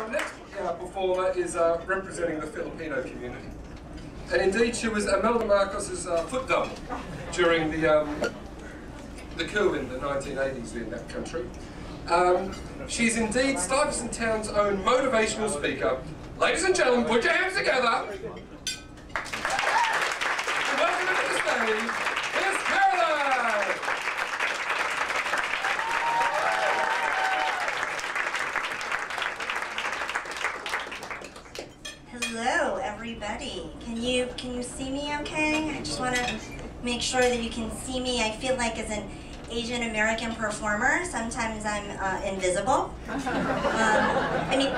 Our next performer is representing the Filipino community. And indeed, she was Imelda Marcos's foot double during the coup in the 1980s in that country. She's indeed Stuyvesant Town's own motivational speaker. Ladies and gentlemen, put your hands together. And welcome to the stage, Miss Caroline. Hello, everybody. Can you see me okay? I just want to make sure that you can see me. I feel like as an Asian American performer, sometimes I'm invisible. I mean,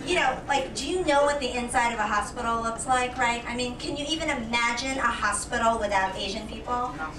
you know, like, do you know what the inside of a hospital looks like, right? I mean, can you even imagine a hospital without Asian people? No.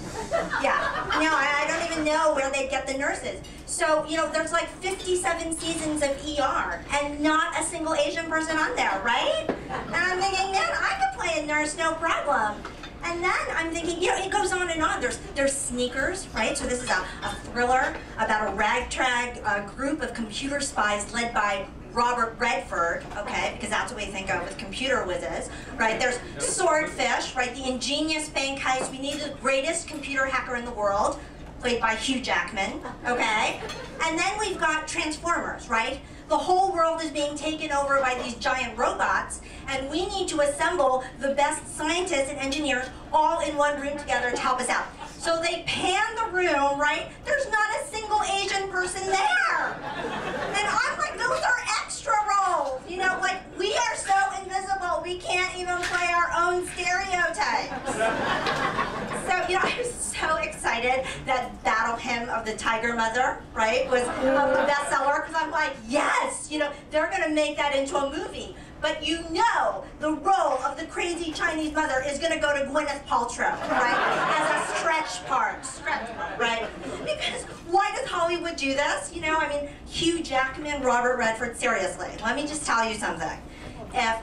Yeah, no, I don't even know where they'd get the nurses. So, you know, there's like 57 seasons of ER and not a single Asian person on there, right? And I'm thinking, man, I could play a nurse, no problem. And then I'm thinking, you know, it goes on and on. There's Sneakers, right? So this is a thriller about a ragtag group of computer spies led by Robert Redford, okay, because that's what we think of with computer whizzes, right? There's Swordfish, right? The ingenious bank heist. We need the greatest computer hacker in the world, played by Hugh Jackman, okay? And then we've got Transformers, right? The whole world is being taken over by these giant robots, and we need to assemble the best scientists and engineers all in one room together to help us out. So they pan the room, right? There's not a single Asian person there. And I'm like, those are extra roles. You know, like, we are so invisible, we can't even play our own stereotypes. So, you know, I was so excited that Battle Hymn of the Tiger Mother, right, was a bestseller, because I'm like, yes, you know, they're going to make that into a movie. But you know the role of the crazy Chinese mother is going to go to Gwyneth Paltrow, right, as a stretch part, right? Because why does Hollywood do this? You know, I mean, Hugh Jackman, Robert Redford, seriously, let me just tell you something. If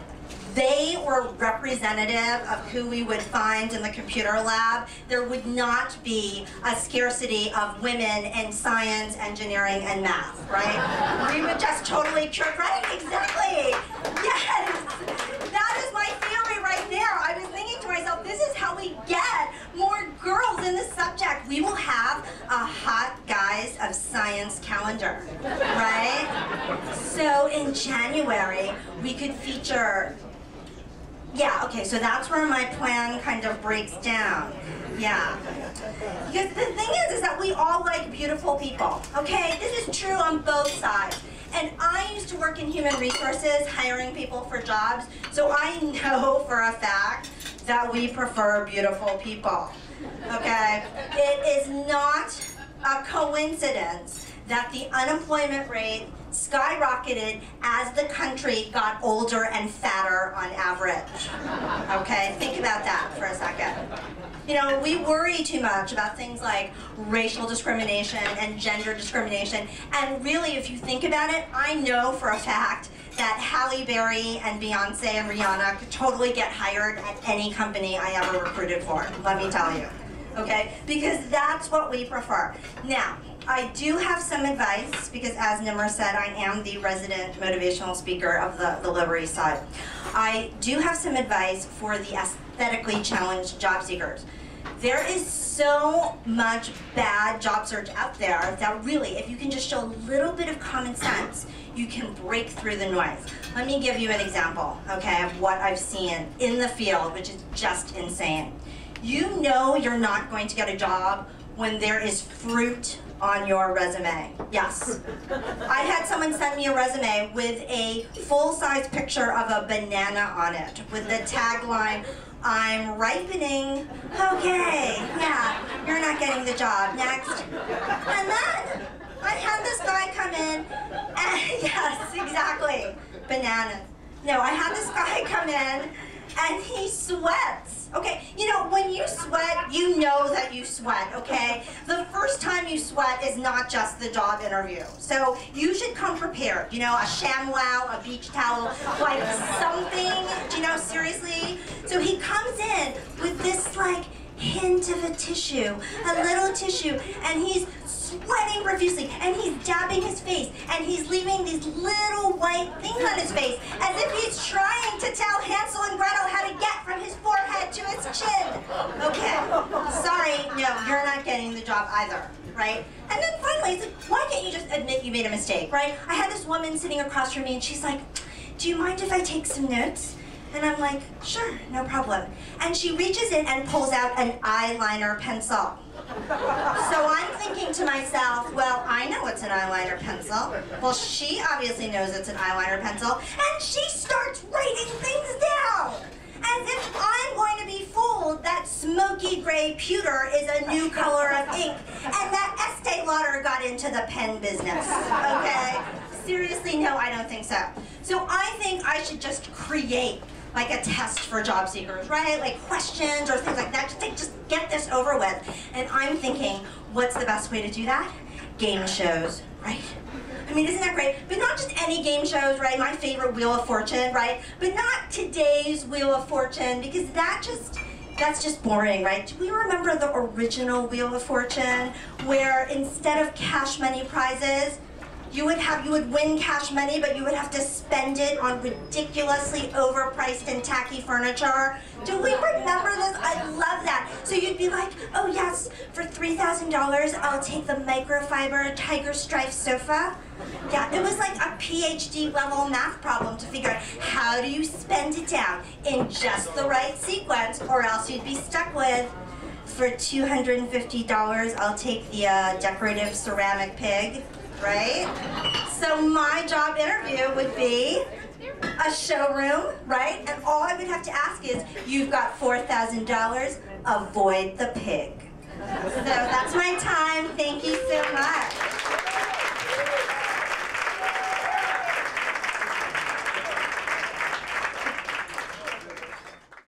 they were representative of who we would find in the computer lab, there would not be a scarcity of women in science, engineering, and math, right? We would just totally cure, right? Exactly. Yes. That is my theory right there. I was thinking to myself, this is how we get more girls in the subject. We will have a hot guys of science calendar, right? So in January, we could feature. Yeah, okay, so that's where my plan kind of breaks down. Yeah. Because the thing is that we all like beautiful people, okay? This is true on both sides. And I used to work in human resources, hiring people for jobs, so I know for a fact that we prefer beautiful people, okay? It is not a coincidence that the unemployment rate skyrocketed as the country got older and fatter on average. Okay, think about that for a second. You know, we worry too much about things like racial discrimination and gender discrimination, and really, if you think about it, I know for a fact that Halle Berry and Beyonce and Rihanna could totally get hired at any company I ever recruited for, let me tell you. Okay, because that's what we prefer. Now, I do have some advice, because as Nimmer said, I am the resident motivational speaker of the Lower East Side. I do have some advice for the aesthetically challenged job seekers. There is so much bad job search out there that really, if you can just show a little bit of common sense, you can break through the noise. Let me give you an example, okay, of what I've seen in the field, which is just insane. You know you're not going to get a job when there is fruit on your resume. Yes. I had someone send me a resume with a full-size picture of a banana on it with the tagline, "I'm ripening." Okay, yeah, you're not getting the job. Next. And then I had this guy come in, and yes, exactly, bananas. No, I had this guy come in, and he sweats. Okay, you know, when you sweat, you know that you sweat, okay? The first time you sweat is not just the job interview. So you should come prepared, you know, a ShamWow, a beach towel, like something, you know, seriously. So he comes in with this, like, hint of a tissue, a little tissue, and he's sweating profusely, and he's dabbing his face, and he's leaving these little white things on his face, as if he's trying to tell Hansel and Gretel how to get from his forehead to his chin. Okay, sorry, no, you're not getting the job either, right? And then finally, it's like, why can't you just admit you made a mistake, right? I had this woman sitting across from me, and she's like, do you mind if I take some notes? And I'm like, sure, no problem. And she reaches in and pulls out an eyeliner pencil. So I'm thinking to myself, well, I know it's an eyeliner pencil. Well, she obviously knows it's an eyeliner pencil. And she starts writing things down. As if I'm going to be fooled that smoky gray pewter is a new color of ink and that Estee Lauder got into the pen business, okay? Seriously, no, I don't think so. So I think I should just create like a test for job seekers, right? Like questions or things like that, just get this over with. And I'm thinking, what's the best way to do that? Game shows, right? I mean, isn't that great? But not just any game shows, right? My favorite Wheel of Fortune, right? But not today's Wheel of Fortune, because that's just boring, right? Do we remember the original Wheel of Fortune, where instead of cash money prizes, you would win cash money, but you would have to spend it on ridiculously overpriced and tacky furniture? Do we remember this? I love that. So you'd be like, oh yes, for $3,000, I'll take the microfiber tiger stripe sofa. Yeah, it was like a PhD level math problem to figure out how do you spend it down in just the right sequence, or else you'd be stuck with, for $250, I'll take the decorative ceramic pig. Right? So my job interview would be a showroom, right? And all I would have to ask is, you've got $4,000, avoid the pig. So that's my time. Thank you so much.